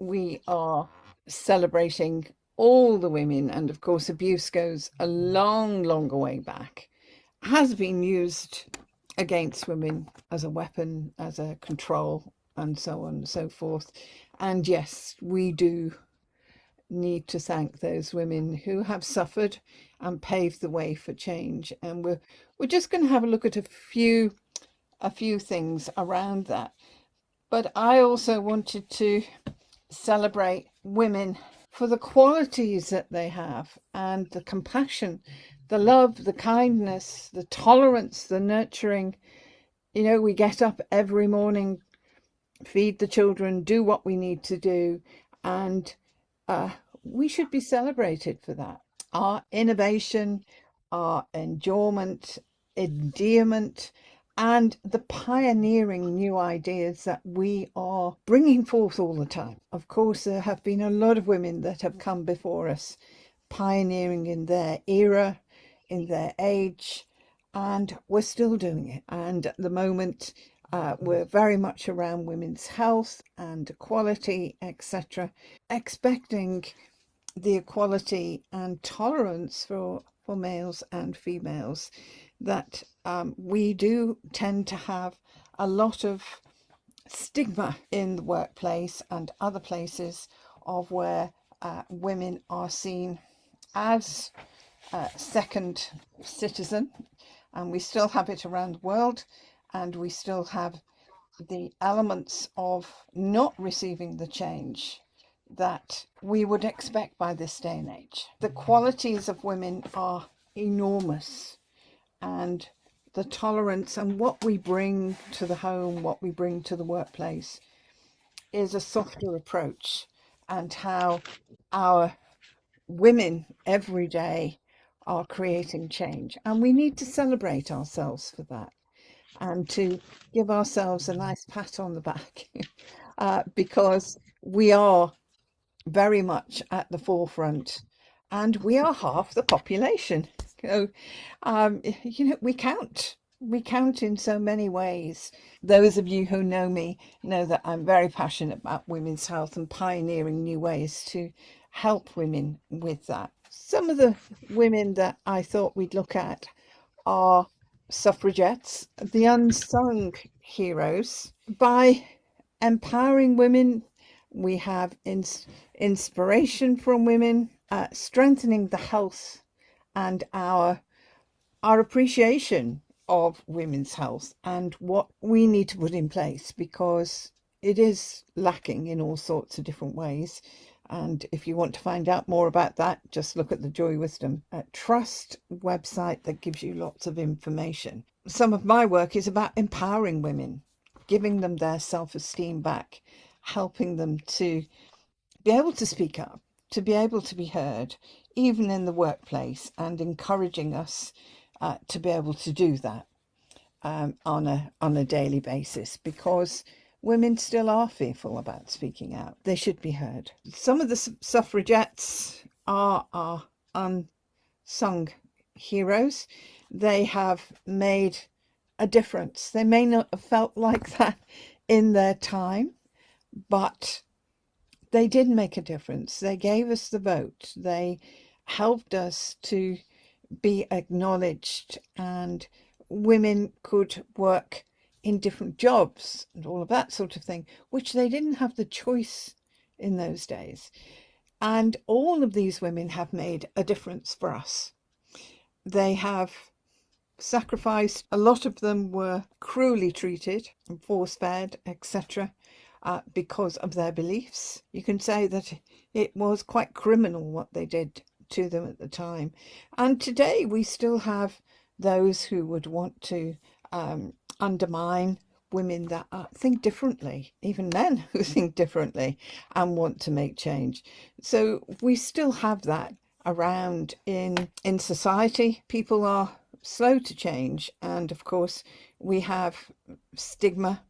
we are celebrating all the women, and of course abuse goes a long way back, has been used against women as a weapon, as a control, and so on and so forth. And yes, we do need to thank those women who have suffered and paved the way for change. And we're just going to have a look at a few things around that. But I also wanted to celebrate women for the qualities that they have, and the compassion, the love, the kindness, the tolerance, the nurturing. You know, we get up every morning, feed the children, do what we need to do, and we should be celebrated for that. Our innovation, our enjoyment, endearment, and the pioneering new ideas that we are bringing forth all the time. Of course, there have been a lot of women that have come before us, pioneering in their era, in their age, and we're still doing it. And at the moment, we're very much around women's health and equality, etc., expecting the equality and tolerance for males and females, that we do tend to have a lot of stigma in the workplace and other places of where women are seen as second citizen, and we still have it around the world, and we still have the elements of not receiving the change that we would expect by this day and age. The qualities of women are enormous, and the tolerance and what we bring to the home, what we bring to the workplace, is a softer approach, and how our women every day are creating change. And we need to celebrate ourselves for that, and to give ourselves a nice pat on the back because we are very much at the forefront, and we are half the population. So, you know, we count in so many ways. Those of you who know me know that I'm very passionate about women's health and pioneering new ways to help women with that. Some of the women that I thought we'd look at are suffragettes, the unsung heroes. By empowering women, we have inspiration from women, strengthening the health and our appreciation of women's health and what we need to put in place, because it is lacking in all sorts of different ways. And if you want to find out more about that, just look at the Joy Wisdom Trust website that gives you lots of information. Some of my work is about empowering women, giving them their self-esteem back, helping them to be able to speak up, to be able to be heard, even in the workplace, and encouraging us to be able to do that on a daily basis, because women still are fearful about speaking out. They should be heard. Some of the suffragettes are our unsung heroes. They have made a difference. They may not have felt like that in their time, but they did make a difference. They gave us the vote. They helped us to be acknowledged, and women could work in different jobs and all of that sort of thing, which they didn't have the choice in those days. And all of these women have made a difference for us. They have sacrificed. A lot of them were cruelly treated and force-fed, etc., because of their beliefs. You can say that it was quite criminal what they did to them at the time. And today we still have those who would want to undermine women that think differently, even men who think differently and want to make change. So we still have that around in society. People are slow to change, and of course we have stigma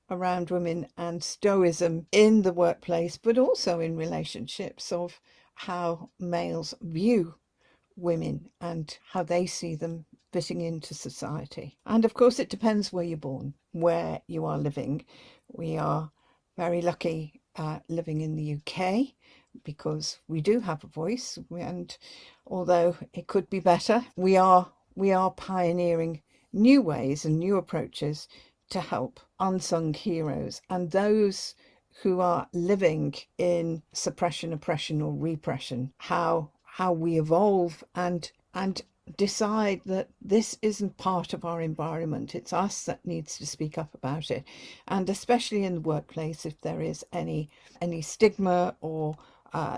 around women and stoicism in the workplace, but also in relationships, of how males view women and how they see them fitting into society. And of course it depends where you're born, where you are living. We are very lucky living in the UK, because we do have a voice, and although it could be better, we are pioneering new ways and new approaches to help unsung heroes and those who are living in suppression, oppression or repression, how we evolve and decide that this isn't part of our environment. It's us that needs to speak up about it. And especially in the workplace, if there is any stigma or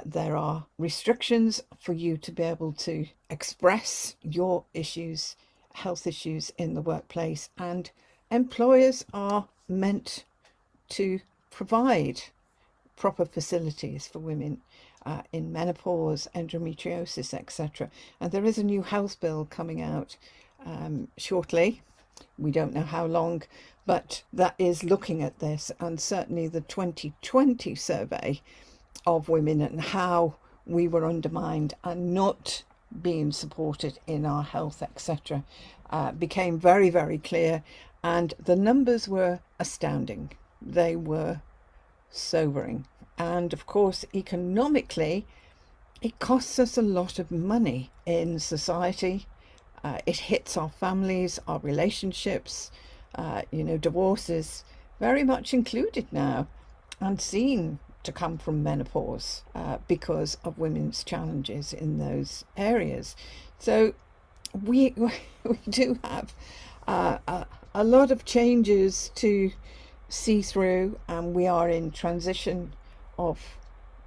there are restrictions for you to be able to express your issues, health issues in the workplace. And employers are meant to provide proper facilities for women in menopause, endometriosis, etc. And there is a new health bill coming out shortly. We don't know how long, but that is looking at this. And certainly the 2020 survey of women and how we were undermined and not being supported in our health, etc., became very, very clear. And the numbers were astounding. They were sobering. And of course, economically, it costs us a lot of money in society. It hits our families, our relationships. Divorce is very much included now and seen to come from menopause because of women's challenges in those areas. So we do have a lot of changes to see through, and we are in transition of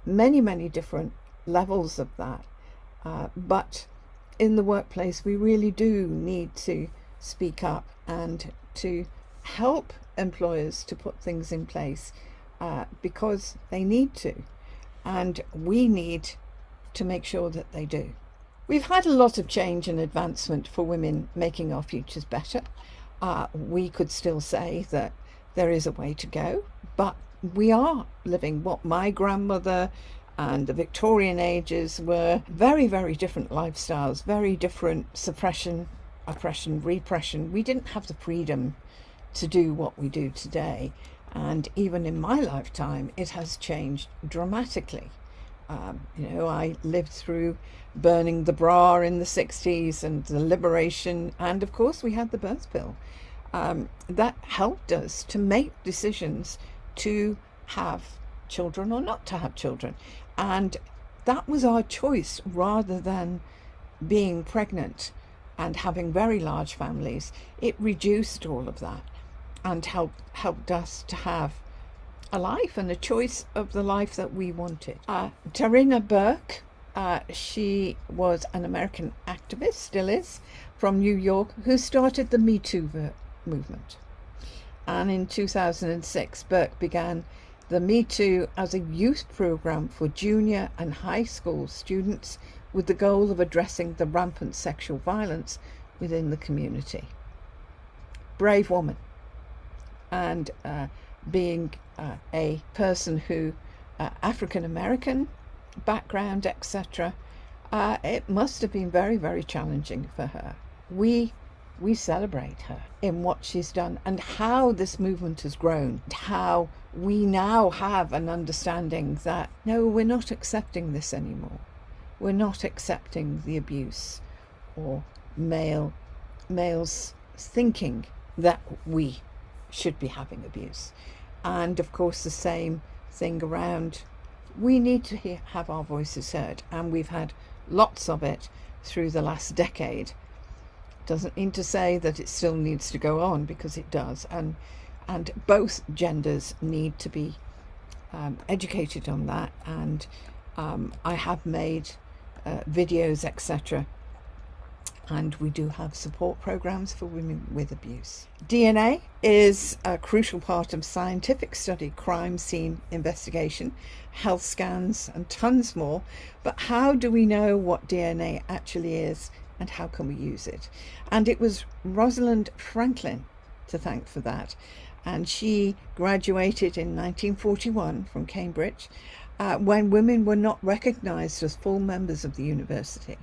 many different levels of that. But in the workplace, we really do need to speak up and to help employers to put things in place because they need to, and we need to make sure that they do. We've had a lot of change and advancement for women making our futures better. We could still say that there is a way to go, but we are living what my grandmother and the Victorian ages were very different lifestyles, very different suppression, oppression, repression. We didn't have the freedom to do what we do today. And even in my lifetime, it has changed dramatically. I lived through burning the bra in the 60s and the liberation. And of course, we had the birth pill. That helped us to make decisions to have children or not to have children. And that was our choice rather than being pregnant and having very large families. It reduced all of that and helped us to have a life and a choice of the life that we wanted. Tarina Burke, she was an American activist, still is, from New York, who started the Me Too movement. And in 2006, Burke began the Me Too as a youth program for junior and high school students with the goal of addressing the rampant sexual violence within the community. Brave woman. And being a person who African American background, etc., it must have been very challenging for her. We celebrate her in what she's done and how this movement has grown, how we now have an understanding that no, we're not accepting this anymore. We're not accepting the abuse or males thinking that we should be having abuse. And of course the same thing around, we need to have our voices heard, and we've had lots of it through the last decade. Doesn't mean to say that it still needs to go on, because it does, and both genders need to be educated on that. And I have made videos, etc., and we do have support programs for women with abuse. DNA is a crucial part of scientific study, crime scene investigation, health scans, and tons more. But how do we know what DNA actually is, and how can we use it? And it was Rosalind Franklin to thank for that. And she graduated in 1941 from Cambridge when women were not recognized as full members of the university,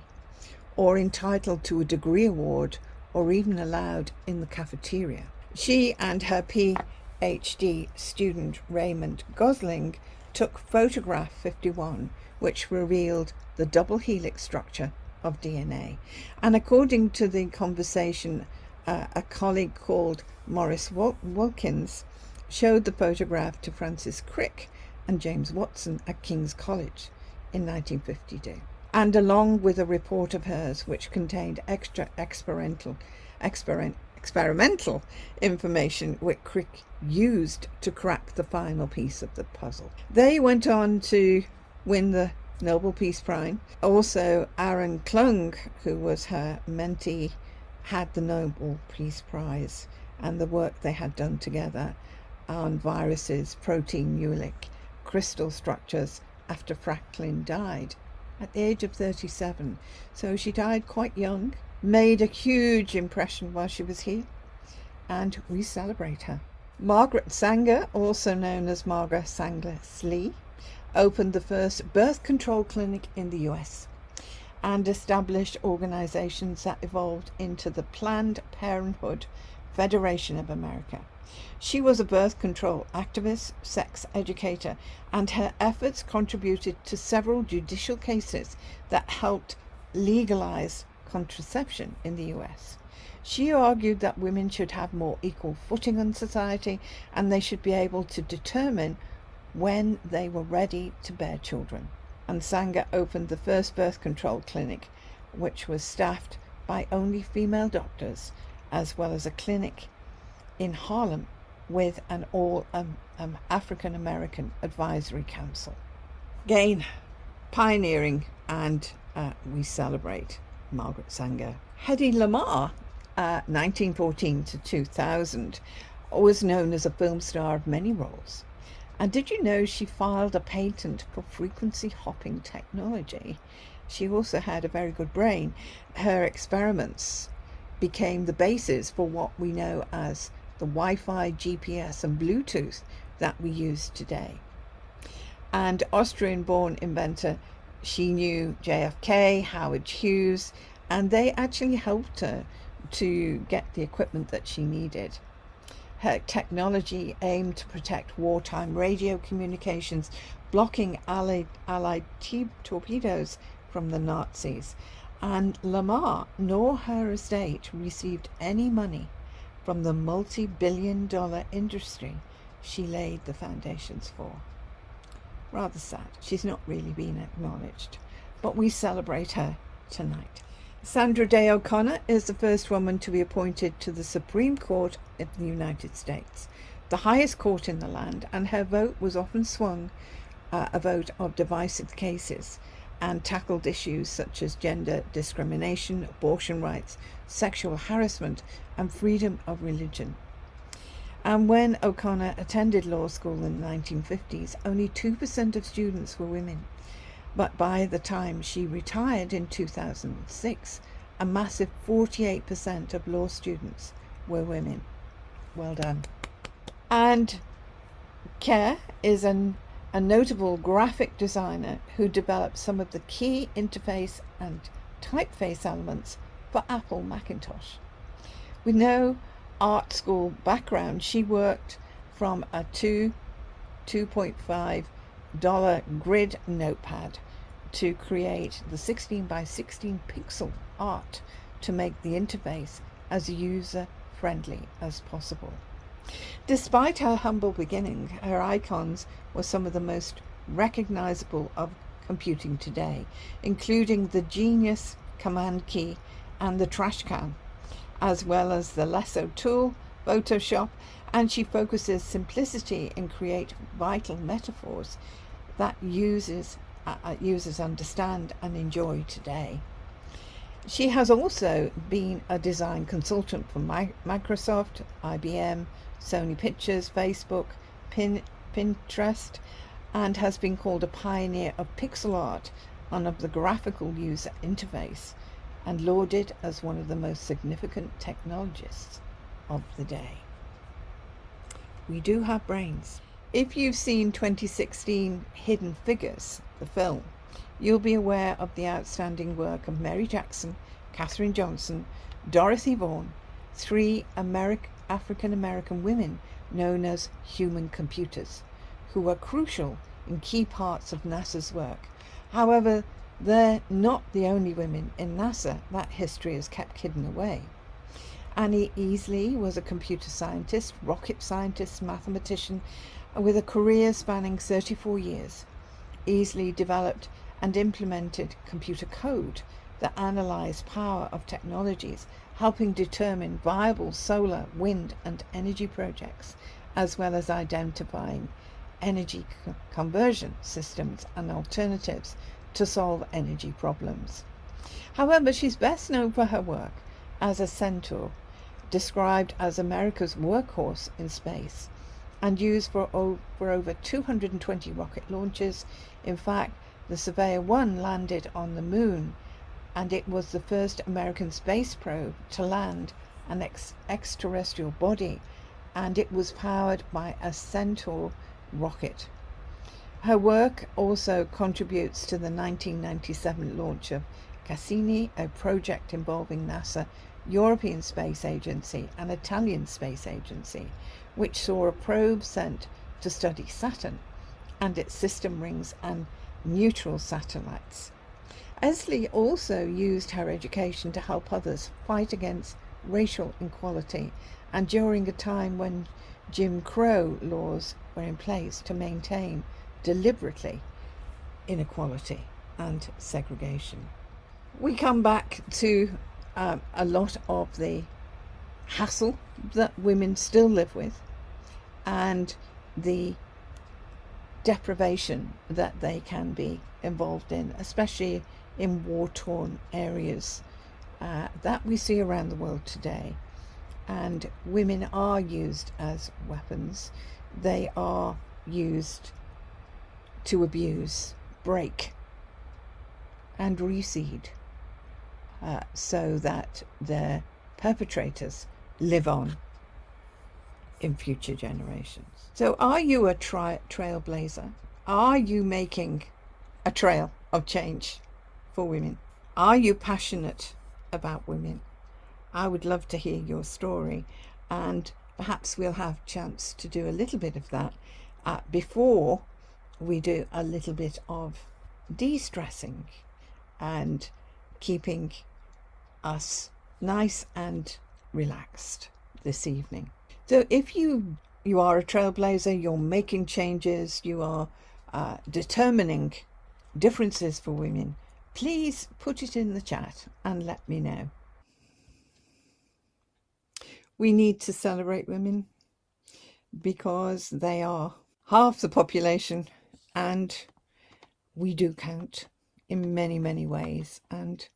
or entitled to a degree award, or even allowed in the cafeteria. She and her PhD student Raymond Gosling took photograph 51, which revealed the double helix structure of DNA. And according to the conversation, a colleague called Maurice Wilkins showed the photograph to Francis Crick and James Watson at King's College in 1952. And along with a report of hers which contained extra experimental information which Crick used to crack the final piece of the puzzle. They went on to win the Nobel Peace Prize. Also, Aaron Klung, who was her mentee, had the Nobel Peace Prize, and the work they had done together on viruses, protein Ulic, crystal structures, after Franklin died at the age of 37. So she died quite young, made a huge impression while she was here, and we celebrate her. Margaret Sanger, also known as Margaret Sanger Slee, opened the first birth control clinic in the US and established organizations that evolved into the Planned Parenthood Federation of America. She was a birth control activist, sex educator, and her efforts contributed to several judicial cases that helped legalize contraception in the US. She argued that women should have more equal footing in society and they should be able to determine when they were ready to bear children. And Sanger opened the first birth control clinic, which was staffed by only female doctors, as well as a clinic in Harlem with an all African American advisory council. Again, pioneering, and we celebrate Margaret Sanger. Hedy Lamarr, 1914 to 2000, was known as a film star of many roles. And did you know she filed a patent for frequency hopping technology? She also had a very good brain. Her experiments became the basis for what we know as the Wi-Fi, GPS and Bluetooth that we use today. And Austrian-born inventor, she knew JFK, Howard Hughes, and they actually helped her to get the equipment that she needed. Her technology aimed to protect wartime radio communications, blocking Allied torpedoes from the Nazis. And Lamarr nor her estate received any money from the multi-billion-dollar industry she laid the foundations for. Rather sad. She's not really been acknowledged, but we celebrate her tonight. Sandra Day O'Connor is the first woman to be appointed to the Supreme Court of the United States, the highest court in the land, and her vote was often swung a vote of divisive cases and tackled issues such as gender discrimination, abortion rights, sexual harassment, and freedom of religion. And when O'Connor attended law school in the 1950s, only 2% of students were women. But by the time she retired in 2006, a massive 48% of law students were women. Well done. And Kerr is a notable graphic designer who developed some of the key interface and typeface elements for Apple Macintosh. With no art school background, she worked from a $2.5 grid notepad to create the 16 by 16 pixel art to make the interface as user-friendly as possible. Despite her humble beginning, her icons were some of the most recognizable of computing today, including the Genius command key and the trash can, as well as the lasso tool, Photoshop, and she focuses simplicity and create vital metaphors that users understand and enjoy today. She has also been a design consultant for Microsoft, IBM, Sony Pictures, Facebook, Pinterest, and has been called a pioneer of pixel art and of the graphical user interface, and lauded as one of the most significant technologists of the day. We do have brains. If you've seen 2016 Hidden Figures, the film, you'll be aware of the outstanding work of Mary Jackson, Katherine Johnson, Dorothy Vaughan, three African American women known as human computers, who were crucial in key parts of NASA's work. However, they're not the only women in NASA that history has kept hidden away. Annie Easley was a computer scientist, rocket scientist, mathematician, with a career spanning 34 years. Easley developed and implemented computer code that analysed power of technologies, helping determine viable solar, wind and energy projects, as well as identifying energy conversion systems and alternatives to solve energy problems. However, she's best known for her work as a centaur, described as America's workhorse in space and used for over 220 rocket launches. In fact, the Surveyor 1 landed on the moon, and it was the first American space probe to land an extraterrestrial body, and it was powered by a Centaur rocket. Her work also contributes to the 1997 launch of Cassini, a project involving NASA, European Space Agency and Italian Space Agency, which saw a probe sent to study Saturn and its system rings and neutral satellites. Easley also used her education to help others fight against racial inequality, and during a time when Jim Crow laws were in place to maintain deliberately inequality and segregation. We come back to a lot of the hassle that women still live with and the deprivation that they can be involved in, especially in war-torn areas that we see around the world today. And women are used as weapons. They are used to abuse, break and reseed so that their perpetrators live on in future generations. So are you a trailblazer? Are you making a trail of change for women? Are you passionate about women? I would love to hear your story, and perhaps we'll have a chance to do a little bit of that before we do a little bit of de-stressing and keeping us nice and relaxed this evening. So if you are a trailblazer, you're making changes, you are determining differences for women, please put it in the chat and let me know. We need to celebrate women because they are half the population and we do count in many, many ways, and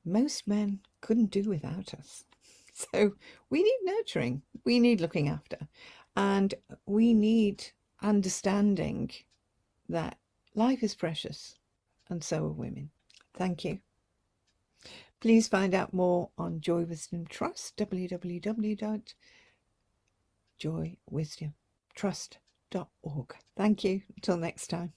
most men couldn't do without us. So we need nurturing, we need looking after, and we need understanding that life is precious, and so are women. Thank you. Please find out more on Joy Wisdom Trust, www.joywisdomtrust.org. Thank you. Until next time.